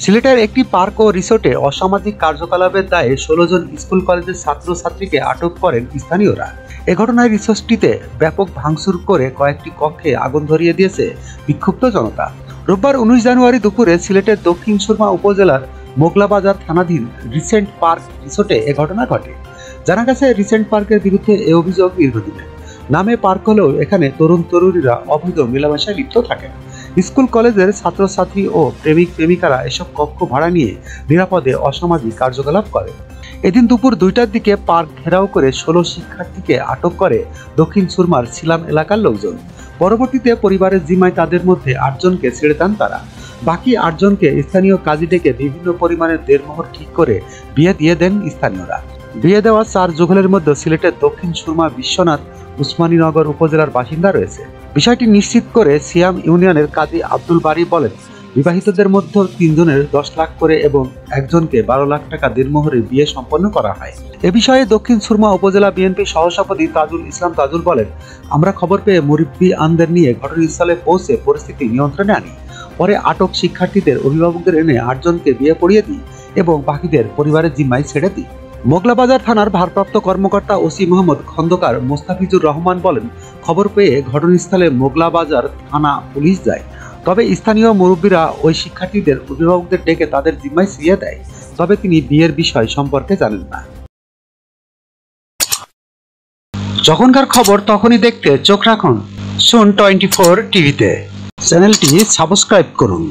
সিলেটের একটি পার্ক ও রিসোর্টে অসামাজিক কার্যকলাপের দায়ে ১৬ জন স্কুল কলেজের ছাত্রছাত্রীকে আটক করেন স্থানীয়রা। এ ঘটনায় রিসোর্টটিতে ব্যাপক ভাঙচুর করে কয়েকটি কক্ষে আগুন ধরিয়ে দিয়েছে বিক্ষুব্ধ জনতা। রোববার ১৯ জানুয়ারি দুপুরে সিলেটের দক্ষিণ সুরমা উপজেলার মোগলাবাজার থানাধীন রিসেন্ট পার্ক রিসোর্টে এ ঘটনা ঘটে। জানা গেছে, রিসেন্ট পার্কের বিরুদ্ধে এ অভিযোগ দীর্ঘদিনের। নামে পার্ক হলেও এখানে তরুণ তরুণীরা অবৈধ মেলামেশায় লিপ্ত থাকেন। স্কুল কলেজের ছাত্রছাত্রী ও প্রেমিক প্রেমিকারা এসব কক্ষ ভাড়া নিয়ে নিরাপদে অসামাজিক কার্যকলাপ করে। এদিন দুপুর ২টার দিকে পার্ক ঘেরাও করে ১৬ শিক্ষার্থীকে আটক করে দক্ষিণ সুরমার ছিলাম এলাকার লোকজন। পরবর্তীতে পরিবারের জিম্মায় তাদের মধ্যে ৮ জনকে ছেড়ে দেন তারা। বাকি ৮ জনকে স্থানীয় কাজী ডেকে বিভিন্ন পরিমাণের দেড়মোহর ঠিক করে বিয়ে দিয়ে দেন স্থানীয়রা। বিয়ে দেওয়া ৪ যুগলের মধ্যে সিলেটের দক্ষিণ সুরমা বিশ্বনাথ উসমানীনগর উপজেলার বাসিন্দা রয়েছে। বিষয়টি নিশ্চিত করে সিয়াম ইউনিয়নের কাজী আব্দুল বারী বলেন, বিবাহিতদের মধ্যে ৩ জনের ১০ লাখ করে এবং একজনকে ১২ লাখ টাকা দেড়মোহরে বিয়ে সম্পন্ন করা হয়। এ বিষয়ে দক্ষিণ সুরমা উপজেলা বিএনপি সহসভাপতি তাজুল ইসলাম তাজুল বলেন, আমরা খবর পেয়ে মুরব্বি আনদের নিয়ে ঘটনাস্থলে পৌঁছে পরিস্থিতি নিয়ন্ত্রণে আনি। পরে আটক শিক্ষার্থীদের অভিভাবকদের এনে ৮ জনকে বিয়ে পড়িয়ে দিই এবং বাকিদের পরিবারের জিম্মায় ছেড়ে দিই। মোগলাবাজার থানার ভারপ্রাপ্ত কর্মকর্তা ওসি মোহাম্মদ খন্দকার মোস্তাফিজুর রহমান বলেন, খবর পেয়ে ঘটনাস্থলে মোগলাবাজার থানা পুলিশ যায়। তবে স্থানীয় মুরব্বীরা ওই শিক্ষার্থীদের অভিভাবকদের ডেকে তাদের জিম্মায় ছিঁড়ে দেয়। তবে তিনি বিয়ের বিষয় সম্পর্কে জানেন না। যখনকার খবর তখনই দেখতে চোখ রাখুন সুন 24 টিভিতে। চ্যানেলটি সাবস্ক্রাইব করুন।